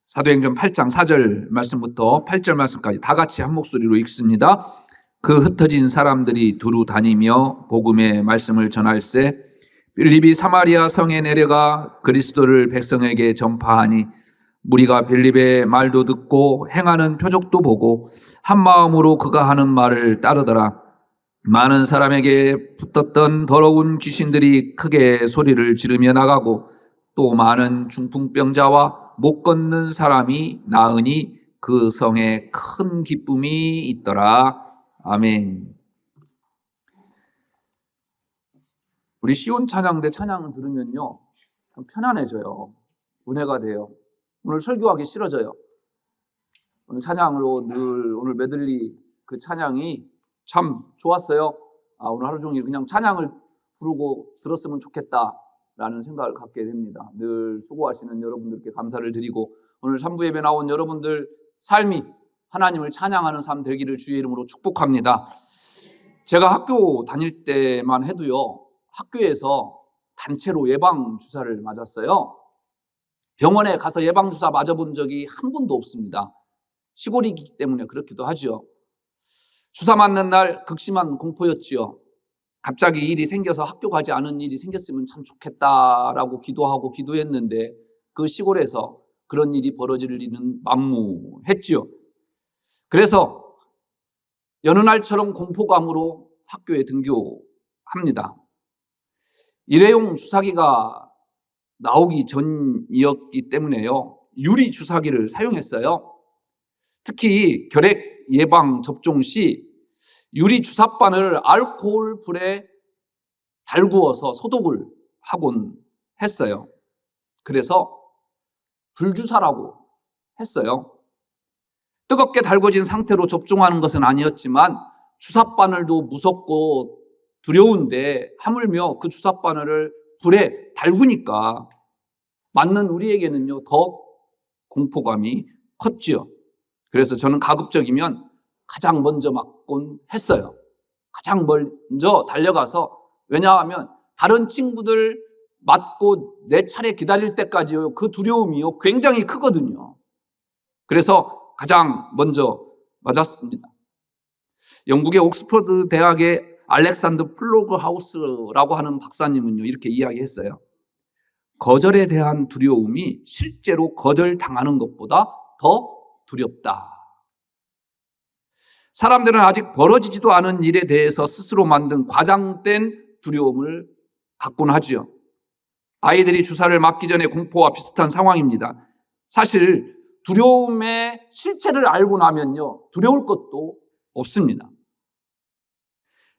사도행전 8장 4절 말씀부터 8절 말씀까지 다 같이 한 목소리로 읽습니다. 그 흩어진 사람들이 두루 다니며 복음의 말씀을 전할세 빌립이 사마리아 성에 내려가 그리스도를 백성에게 전파하니 무리가 빌립의 말도 듣고 행하는 표적도 보고 한 마음으로 그가 하는 말을 따르더라. 많은 사람에게 붙었던 더러운 귀신들이 크게 소리를 지르며 나가고 또 많은 중풍병자와 못 걷는 사람이 나으니 그 성에 큰 기쁨이 있더라. 아멘. 우리 시온 찬양대 찬양을 들으면요, 좀 편안해져요. 은혜가 돼요. 오늘 설교하기 싫어져요. 오늘 찬양으로 늘 오늘 메들리 그 찬양이 참 좋았어요. 오늘 하루 종일 그냥 찬양을 부르고 들었으면 좋겠다라는 생각을 갖게 됩니다. 늘 수고하시는 여러분들께 감사를 드리고 오늘 3부 예배 나온 여러분들 삶이 하나님을 찬양하는 삶 되기를 주의 이름으로 축복합니다. 제가 학교 다닐 때만 해도요, 학교에서 단체로 예방주사를 맞았어요. 병원에 가서 예방주사 맞아본 적이 한 번도 없습니다. 시골이기 때문에 그렇기도 하죠. 주사 맞는 날 극심한 공포였지요. 갑자기 일이 생겨서 학교 가지 않은 일이 생겼으면 참 좋겠다라고 기도하고 기도했는데 그 시골에서 그런 일이 벌어질 일은 만무했지요. 그래서 여느 날처럼 공포감으로 학교에 등교합니다. 일회용 주사기가 나오기 전이었기 때문에요, 유리 주사기를 사용했어요. 특히 결핵 예방 접종 시 유리 주사바늘 알코올 불에 달구어서 소독을 하곤 했어요. 그래서 불주사라고 했어요. 뜨겁게 달궈진 상태로 접종하는 것은 아니었지만 주사바늘도 무섭고 두려운데 하물며 그 주사바늘을 불에 달구니까 맞는 우리에게는요 더 공포감이 컸지요. 그래서 저는 가급적이면 가장 먼저 맞곤 했어요. 가장 먼저 달려가서, 왜냐하면 다른 친구들 맞고 내 차례 기다릴 때까지요 그 두려움이요 굉장히 크거든요. 그래서 가장 먼저 맞았습니다. 영국의 옥스퍼드 대학의 알렉산더 플로그 하우스라고 하는 박사님은요 이렇게 이야기했어요. 거절에 대한 두려움이 실제로 거절당하는 것보다 더 두렵다. 사람들은 아직 벌어지지도 않은 일에 대해서 스스로 만든 과장된 두려움을 갖곤 하죠. 아이들이 주사를 맞기 전에 공포와 비슷한 상황입니다. 사실 두려움의 실체를 알고 나면요 두려울 것도 없습니다.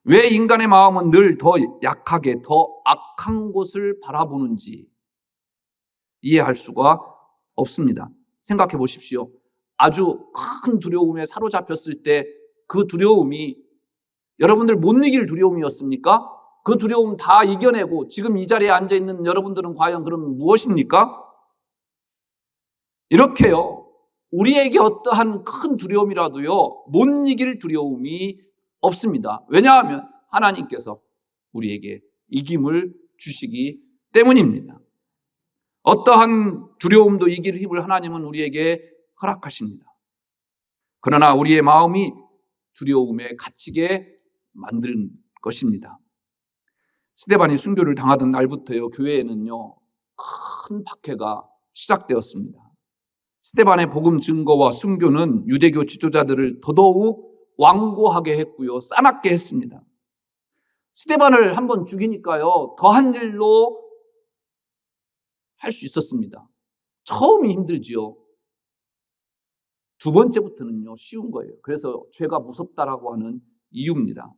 왜 인간의 마음은 늘 더 약하게 더 악한 곳을 바라보는지 이해할 수가 없습니다. 생각해 보십시오. 아주 큰 두려움에 사로잡혔을 때 그 두려움이 여러분들 못 이길 두려움이었습니까? 그 두려움 다 이겨내고 지금 이 자리에 앉아있는 여러분들은 과연 그럼 무엇입니까? 이렇게요, 우리에게 어떠한 큰 두려움이라도요 못 이길 두려움이 없습니다. 왜냐하면 하나님께서 우리에게 이김을 주시기 때문입니다. 어떠한 두려움도 이길 힘을 하나님은 우리에게 허락하십니다. 그러나 우리의 마음이 두려움에 갇히게 만든 것입니다. 스데반이 순교를 당하던 날부터요 교회에는요 큰 박해가 시작되었습니다. 스데반의 복음 증거와 순교는 유대교 지도자들을 더더욱 완고하게 했고요 싸납게 했습니다. 스데반을 한번 죽이니까요 더한 일로 할 수 있었습니다. 처음이 힘들지요. 두 번째부터는요 쉬운 거예요. 그래서 죄가 무섭다라고 하는 이유입니다.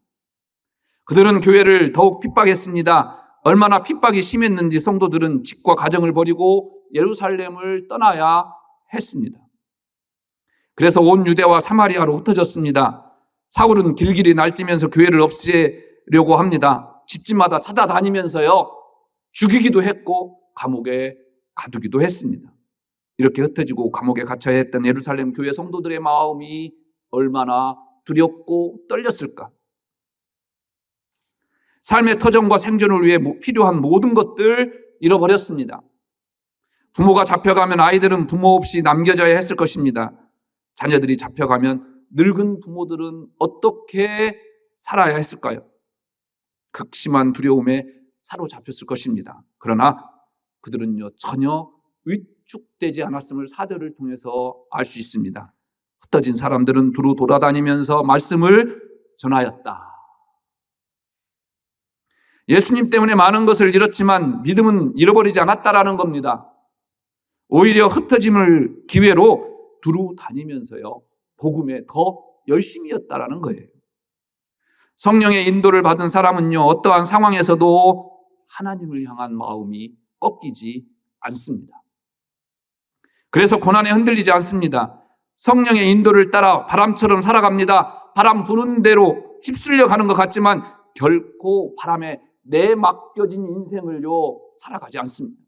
그들은 교회를 더욱 핍박했습니다. 얼마나 핍박이 심했는지 성도들은 집과 가정을 버리고 예루살렘을 떠나야 했습니다. 그래서 온 유대와 사마리아로 흩어졌습니다. 사울은 길길이 날뛰면서 교회를 없애려고 합니다. 집집마다 찾아다니면서요 죽이기도 했고 감옥에 가두기도 했습니다. 이렇게 흩어지고 감옥에 갇혀야 했던 예루살렘 교회 성도들의 마음이 얼마나 두렵고 떨렸을까. 삶의 터전과 생존을 위해 필요한 모든 것들 잃어버렸습니다. 부모가 잡혀가면 아이들은 부모 없이 남겨져야 했을 것입니다. 자녀들이 잡혀가면 늙은 부모들은 어떻게 살아야 했을까요? 극심한 두려움에 사로잡혔을 것입니다. 그러나 그들은요, 전혀 위축되지 않았음을 4절을 통해서 알 수 있습니다. 흩어진 사람들은 두루 돌아다니면서 말씀을 전하였다. 예수님 때문에 많은 것을 잃었지만 믿음은 잃어버리지 않았다라는 겁니다. 오히려 흩어짐을 기회로 두루 다니면서요, 복음에 더 열심이었다라는 거예요. 성령의 인도를 받은 사람은요, 어떠한 상황에서도 하나님을 향한 마음이 꺾이지 않습니다. 그래서 고난에 흔들리지 않습니다. 성령의 인도를 따라 바람처럼 살아갑니다. 바람 부는 대로 휩쓸려 가는 것 같지만 결코 바람에 내맡겨진 인생을요, 살아가지 않습니다.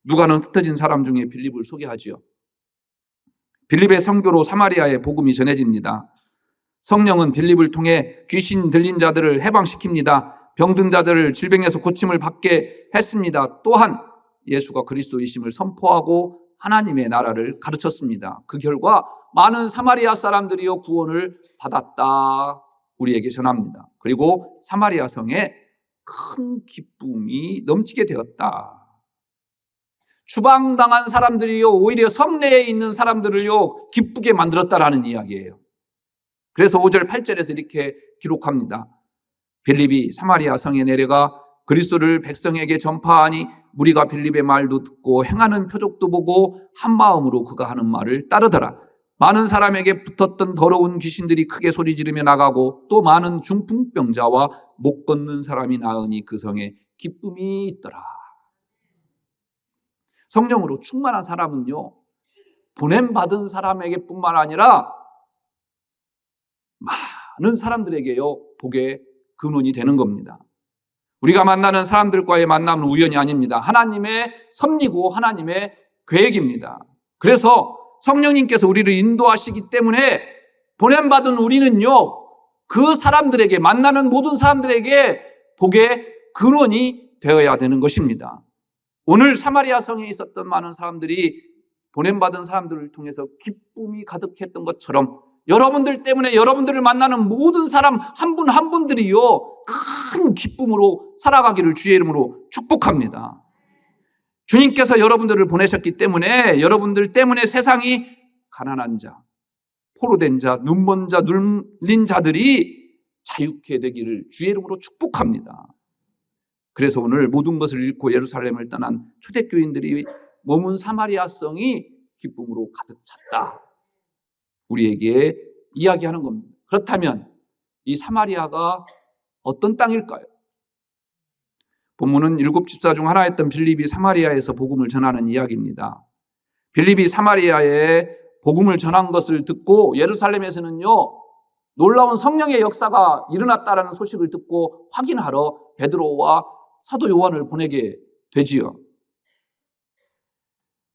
누가는 흩어진 사람 중에 빌립을 소개하지요. 빌립의 선교로 사마리아의 복음이 전해집니다. 성령은 빌립을 통해 귀신 들린 자들을 해방시킵니다. 병든 자들을 질병에서 고침을 받게 했습니다. 또한 예수가 그리스도이심을 선포하고 하나님의 나라를 가르쳤습니다. 그 결과 많은 사마리아 사람들이요, 구원을 받았다 우리에게 전합니다. 그리고 사마리아 성에 큰 기쁨이 넘치게 되었다. 추방당한 사람들이요, 오히려 성내에 있는 사람들을요, 기쁘게 만들었다라는 이야기예요. 그래서 5절 8절에서 이렇게 기록합니다. 빌립이 사마리아 성에 내려가 그리스도를 백성에게 전파하니 무리가 빌립의 말도 듣고 행하는 표적도 보고 한 마음으로 그가 하는 말을 따르더라. 많은 사람에게 붙었던 더러운 귀신들이 크게 소리 지르며 나가고 또 많은 중풍병자와 못 걷는 사람이 나으니 그 성에 기쁨이 있더라. 성령으로 충만한 사람은요, 보냄받은 사람에게 뿐만 아니라 많은 사람들에게요, 복의 근원이 되는 겁니다. 우리가 만나는 사람들과의 만남은 우연이 아닙니다. 하나님의 섭리고 하나님의 계획입니다. 그래서 성령님께서 우리를 인도하시기 때문에 보냄받은 우리는요, 그 사람들에게, 만나는 모든 사람들에게 복의 근원이 되어야 되는 것입니다. 오늘 사마리아 성에 있었던 많은 사람들이 보냄받은 사람들을 통해서 기쁨이 가득했던 것처럼 여러분들 때문에 여러분들을 만나는 모든 사람 한 분 한 분들이요, 큰 기쁨으로 살아가기를 주의 이름으로 축복합니다. 주님께서 여러분들을 보내셨기 때문에 여러분들 때문에 세상이 가난한 자, 포로된 자, 눈먼 자, 눌린 자들이 자유케 되기를 주의 이름으로 축복합니다. 그래서 오늘 모든 것을 잃고 예루살렘을 떠난 초대교인들이 머문 사마리아 성이 기쁨으로 가득 찼다, 우리에게 이야기하는 겁니다. 그렇다면 이 사마리아가 어떤 땅일까요? 본문은 7 집사 중 하나였던 빌립이 사마리아에서 복음을 전하는 이야기입니다. 빌립이 사마리아에 복음을 전한 것을 듣고 예루살렘에서는요, 놀라운 성령의 역사가 일어났다는 소식을 듣고 확인하러 베드로와 사도 요한을 보내게 되지요.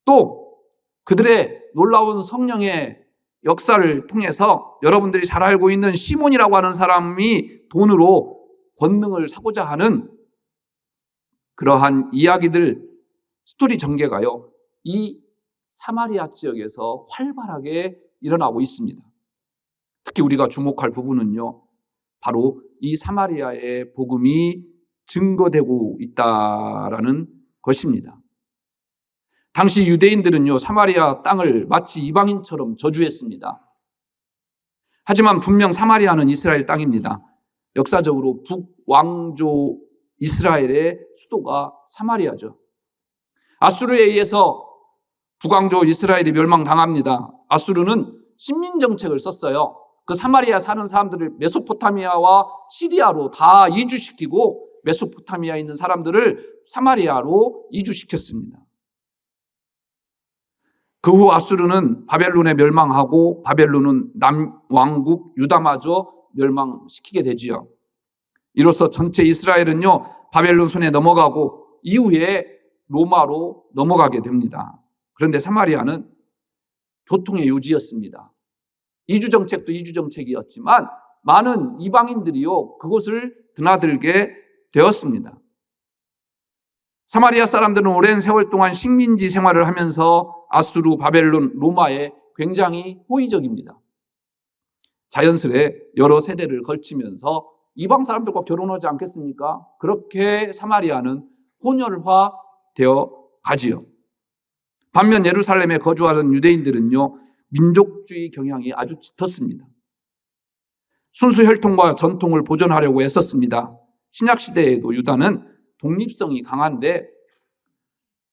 또 그들의 놀라운 성령의 역사를 통해서 여러분들이 잘 알고 있는 시몬이라고 하는 사람이 돈으로 권능을 사고자 하는 그러한 이야기들, 스토리 전개가요, 이 사마리아 지역에서 활발하게 일어나고 있습니다. 특히 우리가 주목할 부분은요, 바로 이 사마리아의 복음이 증거되고 있다라는 것입니다. 당시 유대인들은요, 사마리아 땅을 마치 이방인처럼 저주했습니다. 하지만 분명 사마리아는 이스라엘 땅입니다. 역사적으로 북왕조 이스라엘의 수도가 사마리아죠. 아수르에 의해서 북왕조 이스라엘이 멸망당합니다. 아수르는 식민정책을 썼어요. 그 사마리아 사는 사람들을 메소포타미아와 시리아로 다 이주시키고 메소포타미아에 있는 사람들을 사마리아로 이주시켰습니다. 그 후 아수르는 바벨론에 멸망하고 바벨론은 남왕국 유다마저 멸망시키게 되지요. 이로써 전체 이스라엘은요, 바벨론 손에 넘어가고 이후에 로마로 넘어가게 됩니다. 그런데 사마리아는 교통의 요지였습니다. 이주정책도 이주정책이었지만 많은 이방인들이요 그곳을 드나들게 되었습니다. 사마리아 사람들은 오랜 세월 동안 식민지 생활을 하면서 아수르, 바벨론, 로마에 굉장히 호의적입니다. 자연스레 여러 세대를 걸치면서 이방 사람들과 결혼하지 않겠습니까? 그렇게 사마리아는 혼혈화되어 가지요. 반면 예루살렘에 거주하는 유대인들은요, 민족주의 경향이 아주 짙었습니다. 순수 혈통과 전통을 보존하려고 애썼습니다. 신약시대에도 유다는 독립성이 강한데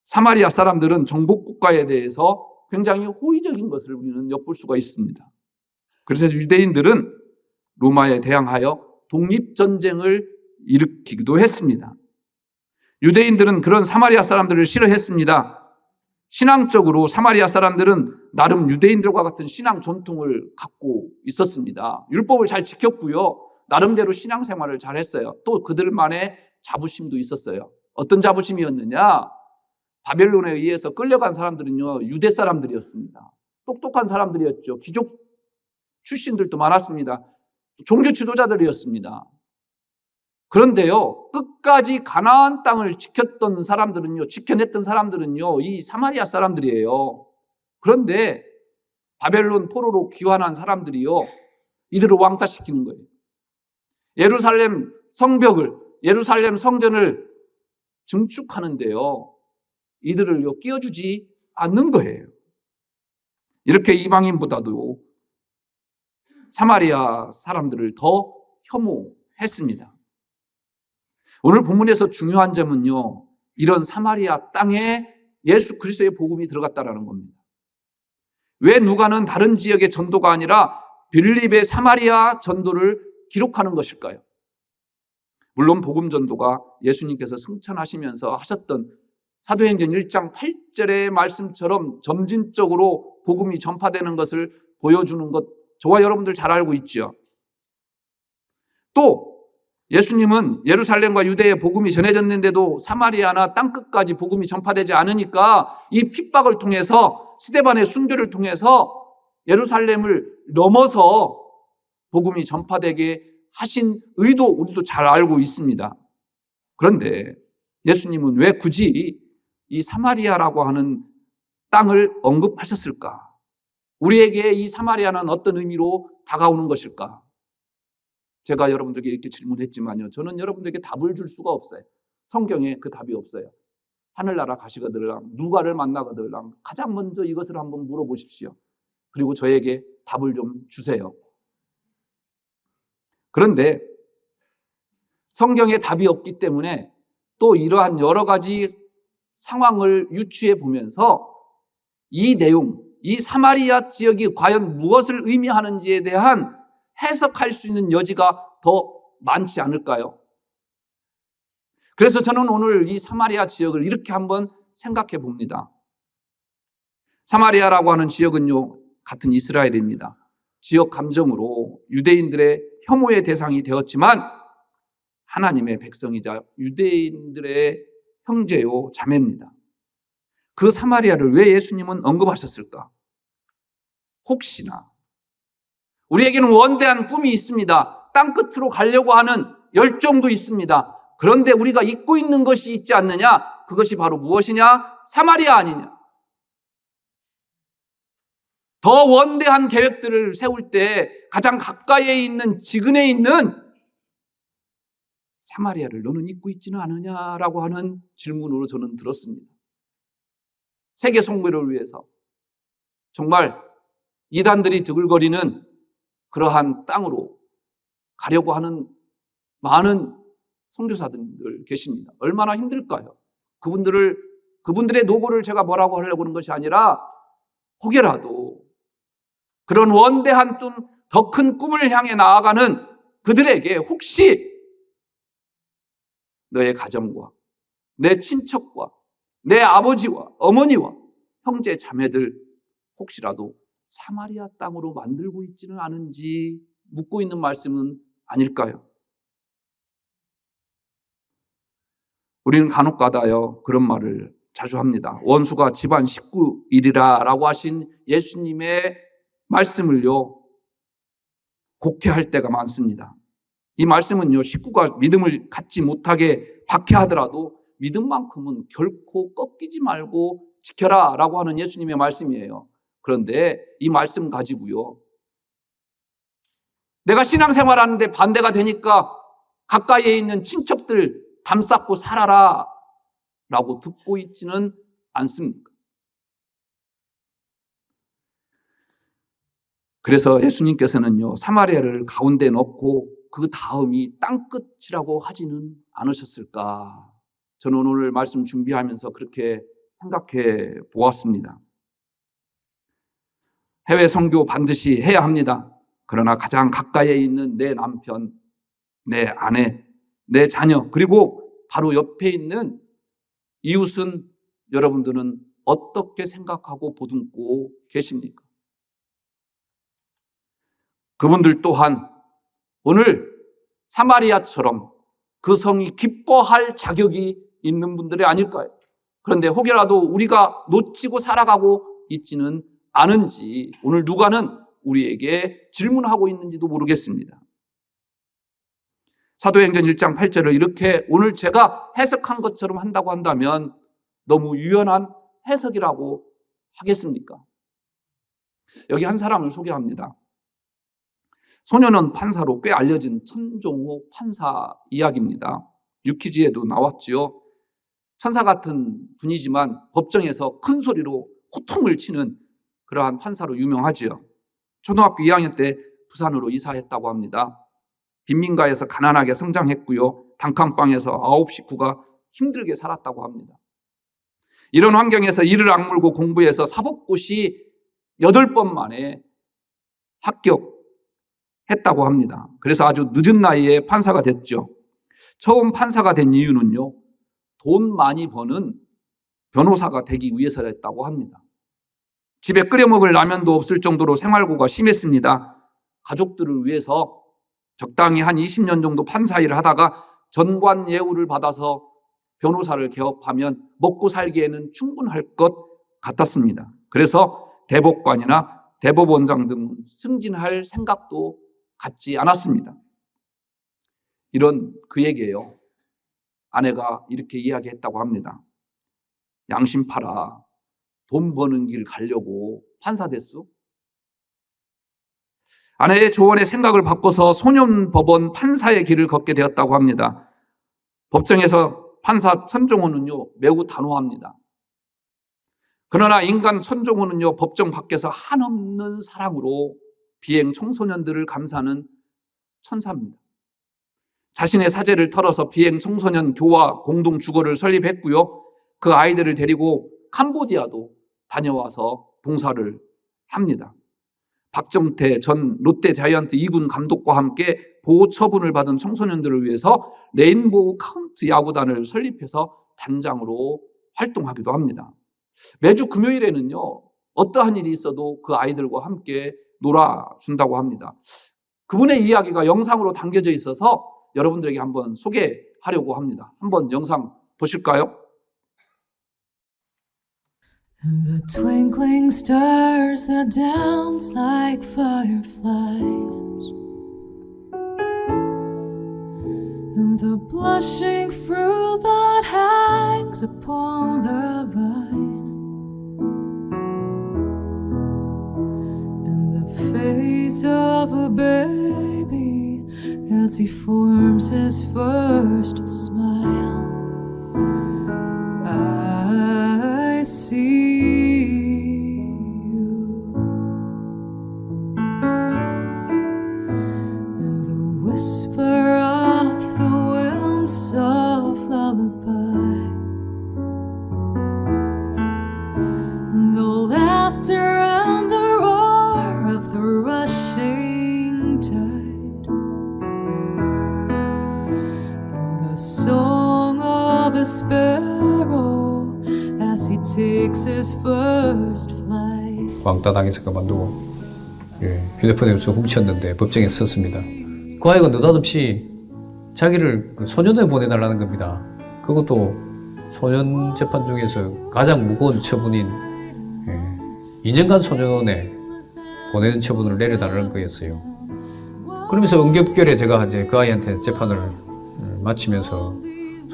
사마리아 사람들은 정복국가에 대해서 굉장히 호의적인 것을 우리는 엿볼 수가 있습니다. 그래서 유대인들은 로마에 대항하여 독립전쟁을 일으키기도 했습니다. 유대인들은 그런 사마리아 사람들을 싫어했습니다. 신앙적으로 사마리아 사람들은 나름 유대인들과 같은 신앙 전통을 갖고 있었습니다. 율법을 잘 지켰고요. 나름대로 신앙생활을 잘 했어요. 또 그들만의 자부심도 있었어요. 어떤 자부심이었느냐? 바벨론에 의해서 끌려간 사람들은요, 유대 사람들이었습니다. 똑똑한 사람들이었죠. 귀족 출신들도 많았습니다. 종교 지도자들이었습니다. 그런데요, 끝까지 가나안 땅을 지켰던 사람들은요, 지켜냈던 사람들은요, 이 사마리아 사람들이에요. 그런데 바벨론 포로로 귀환한 사람들이요, 이들을 왕따시키는 거예요. 예루살렘 성벽을, 예루살렘 성전을 증축하는데요, 이들을요, 끼워주지 않는 거예요. 이렇게 이방인보다도 사마리아 사람들을 더 혐오했습니다. 오늘 본문에서 중요한 점은요, 이런 사마리아 땅에 예수 그리스도의 복음이 들어갔다라는 겁니다. 왜 누가는 다른 지역의 전도가 아니라 빌립의 사마리아 전도를 기록하는 것일까요? 물론 복음 전도가 예수님께서 승천하시면서 하셨던 사도행전 1장 8절의 말씀처럼 점진적으로 복음이 전파되는 것을 보여주는 것, 저와 여러분들 잘 알고 있죠. 또 예수님은 예루살렘과 유대에 복음이 전해졌는데도 사마리아나 땅끝까지 복음이 전파되지 않으니까 이 핍박을 통해서, 스데반의 순교를 통해서 예루살렘을 넘어서 복음이 전파되게 하신 의도 우리도 잘 알고 있습니다. 그런데 예수님은 왜 굳이 이 사마리아라고 하는 땅을 언급하셨을까? 우리에게 이 사마리아는 어떤 의미로 다가오는 것일까? 제가 여러분들에게 이렇게 질문했지만요, 저는 여러분들에게 답을 줄 수가 없어요. 성경에 그 답이 없어요. 하늘나라 가시거들랑 누가를 만나거들랑 가장 먼저 이것을 한번 물어보십시오. 그리고 저에게 답을 좀 주세요. 그런데 성경에 답이 없기 때문에 또 이러한 여러 가지 상황을 유추해 보면서 이 내용, 이 사마리아 지역이 과연 무엇을 의미하는지에 대한 해석할 수 있는 여지가 더 많지 않을까요? 그래서 저는 오늘 이 사마리아 지역을 이렇게 한번 생각해 봅니다. 사마리아라고 하는 지역은요, 같은 이스라엘입니다. 지역 감정으로 유대인들의 혐오의 대상이 되었지만 하나님의 백성이자 유대인들의 형제요 자매입니다. 그 사마리아를 왜 예수님은 언급하셨을까? 혹시나 우리에게는 원대한 꿈이 있습니다. 땅끝으로 가려고 하는 열정도 있습니다. 그런데 우리가 잊고 있는 것이 있지 않느냐? 그것이 바로 무엇이냐? 사마리아 아니냐? 더 원대한 계획들을 세울 때 가장 가까이에 있는, 지근에 있는 사마리아를 너는 잊고 있지는 않느냐라고 하는 질문으로 저는 들었습니다. 세계 선교를 위해서 정말 이단들이 드글거리는 그러한 땅으로 가려고 하는 많은 선교사들 계십니다. 얼마나 힘들까요? 그분들의 노고를 제가 뭐라고 하려고 하는 것이 아니라 혹여라도 그런 원대한 더 큰 꿈을 향해 나아가는 그들에게 혹시 너의 가정과 내 친척과 내 아버지와 어머니와 형제 자매들 혹시라도 사마리아 땅으로 만들고 있지는 않은지 묻고 있는 말씀은 아닐까요? 우리는 간혹가다요 그런 말을 자주 합니다. 원수가 집안 식구이리라 라고 하신 예수님의 말씀을요 곡해할 때가 많습니다. 이 말씀은요, 식구가 믿음을 갖지 못하게 박해하더라도 믿음만큼은 결코 꺾이지 말고 지켜라 라고 하는 예수님의 말씀이에요. 그런데 이 말씀 가지고요, 내가 신앙생활하는데 반대가 되니까 가까이에 있는 친척들 담쌓고 살아라 라고 듣고 있지는 않습니까? 그래서 예수님께서는요, 사마리아를 가운데 넣고 그 다음이 땅끝이라고 하지는 않으셨을까? 저는 오늘 말씀 준비하면서 그렇게 생각해 보았습니다. 해외 선교 반드시 해야 합니다. 그러나 가장 가까이에 있는 내 남편, 내 아내, 내 자녀, 그리고 바로 옆에 있는 이웃은 여러분들은 어떻게 생각하고 보듬고 계십니까? 그분들 또한 오늘 사마리아처럼 그 성이 기뻐할 자격이 있는 분들이 아닐까요? 그런데 혹여라도 우리가 놓치고 살아가고 있지는 않은지 오늘 누가는 우리에게 질문하고 있는지도 모르겠습니다. 사도행전 1장 8절을 이렇게 오늘 제가 해석한 것처럼 한다고 한다면 너무 유연한 해석이라고 하겠습니까? 여기 한 사람을 소개합니다. 소년원 판사로 꽤 알려진 천종호 판사 이야기입니다. 유퀴즈에도 나왔지요. 천사 같은 분이지만 법정에서 큰 소리로 호통을 치는 그러한 판사로 유명하지요. 초등학교 2학년 때 부산으로 이사했다고 합니다. 빈민가에서 가난하게 성장했고요. 단칸방에서 9 식구가 힘들게 살았다고 합니다. 이런 환경에서 이를 악물고 공부해서 사법고시 8번 만에 합격했다고 합니다. 그래서 아주 늦은 나이에 판사가 됐죠. 처음 판사가 된 이유는요, 돈 많이 버는 변호사가 되기 위해서였다고 합니다. 집에 끓여 먹을 라면도 없을 정도로 생활고가 심했습니다. 가족들을 위해서 적당히 한 20년 정도 판사 일을 하다가 전관 예우를 받아서 변호사를 개업하면 먹고 살기에는 충분할 것 같았습니다. 그래서 대법관이나 대법원장 등 승진할 생각도 갖지 않았습니다. 이런 그에게요, 아내가 이렇게 이야기했다고 합니다. 양심 팔아 돈 버는 길 가려고 판사 됐소? 아내의 조언에 생각을 바꿔서 소년법원 판사의 길을 걷게 되었다고 합니다. 법정에서 판사 천종호는요, 매우 단호합니다. 그러나 인간 천종호는요, 법정 밖에서 한없는 사랑으로 비행 청소년들을 감싸는 천사입니다. 자신의 사재를 털어서 비행 청소년 교화 공동 주거를 설립했고요. 그 아이들을 데리고 캄보디아도 다녀와서 봉사를 합니다. 박정태 전 롯데자이언트 2군 감독과 함께 보호 처분을 받은 청소년들을 위해서 레인보우 카운트 야구단을 설립해서 단장으로 활동하기도 합니다. 매주 금요일에는요, 어떠한 일이 있어도 그 아이들과 함께 놀아준다고 합니다. 그분의 이야기가 영상으로 담겨져 있어서 여러분들에게 한번 소개하려고 합니다. 한번 영상 보실까요? And the twinkling stars that dance like fireflies, and the blushing fruit that hangs upon the vine, and the face of a baby as he forms his first smile. I see you, and the whisper of the wind's soft lullaby, and the laughter and the roar of the rushing tide, and the song of a sparrow as he takes his first flight. 왕따 당해서 그만두고 휴대폰에서 훔쳤는데 법정에 섰습니다. 그 아이가 느닷없이 자기를 소년원에 보내달라는 겁니다. 그것도 소년 재판 중에서 가장 무거운 처분인 2년간 소년원에 보내는 처분을 내려달라는 거였어요. 그러면서 응급결에 제가 이제 그 아이한테 재판을 마치면서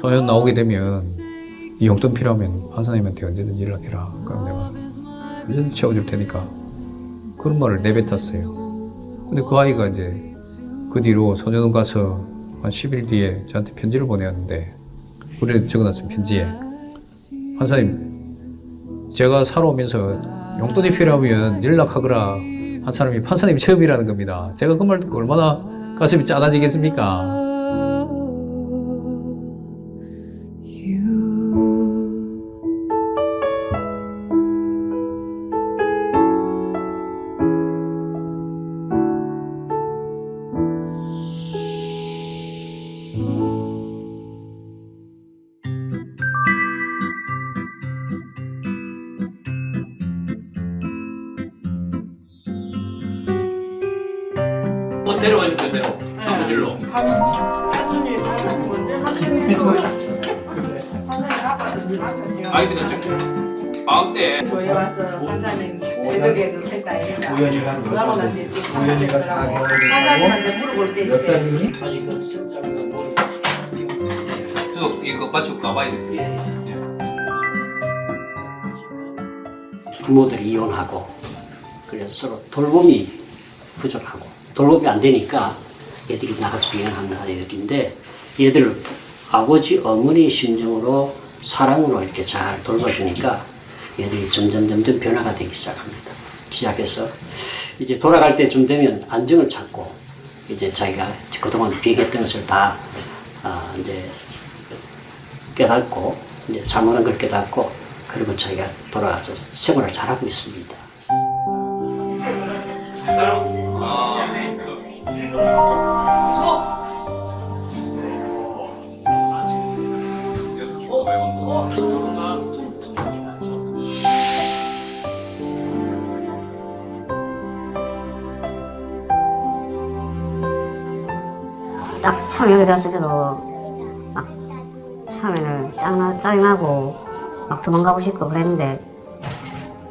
소년 나오게 되면 이 용돈 필요하면 판사님한테 언제든지 연락해라. 그럼 내가 언제든지 채워줄 테니까 그런 말을 내뱉었어요. 근데 그 아이가 이제 그 뒤로 소년원 가서 한 10일 뒤에 저한테 편지를 보내왔는데 그래 적어놨어요. 편지에 판사님 제가 살아오면서 용돈이 필요하면 연락하거라 한 사람이 판사님이 처음이라는 겁니다. 제가 그 말 듣고 얼마나 가슴이 짜다지겠습니까? 데려가 줄게요, 데려. 사무실로. 아이들은 좀 마음대. 교회 와서 판사님 새벽에 그 했다 했다. 그러고 난 뒤에 우연히가 4개월이 판사님한테 물어볼 때 몇 이제 살이니? 아니 그 실장은 뭐 저도 이거 맞추고 가봐야 돼. 부모들이 이혼하고 그래서 서로 돌봄이 부족하고 돌봄이 안 되니까 얘들이 나가서 비혼하는 아이들인데 얘들을 아버지 어머니 심정으로 사랑으로 이렇게 잘 돌봐주니까 얘들이 점점 변화가 되기 시작해서 이제 돌아갈 때쯤 되면 안정을 찾고 이제 자기가 그동안 비행했던 것을 다 이제 깨닫고 이제 잘못한 걸 깨닫고 그리고 자기가 돌아가서 생활을 잘하고 있습니다. 딱 처음 여기 들었을 때도 막 처음에는 짜증나고 막 도망가고 싶고 그랬는데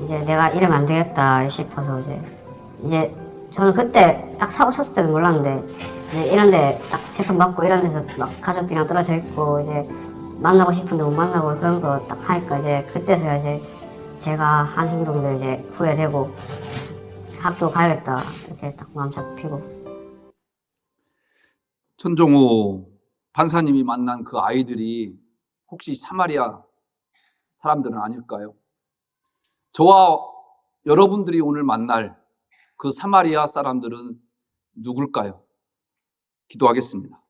이제 내가 이러면 안 되겠다 싶어서 이제 저는 그때 딱 사고 쳤을 때는 몰랐는데 이제 이런데 딱 재판 받고 이런 데서 막 가족들이랑 떨어져 있고 이제 만나고 싶은데 못 만나고 그런 거 딱 하니까 이제 그때서야 이제 제가 한 행동도 이제 후회되고 학교 가야겠다 이렇게 딱 마음 잡히고. 천종호 판사님이 만난 그 아이들이 혹시 사마리아 사람들은 아닐까요? 저와 여러분들이 오늘 만날 그 사마리아 사람들은 누굴까요? 기도하겠습니다.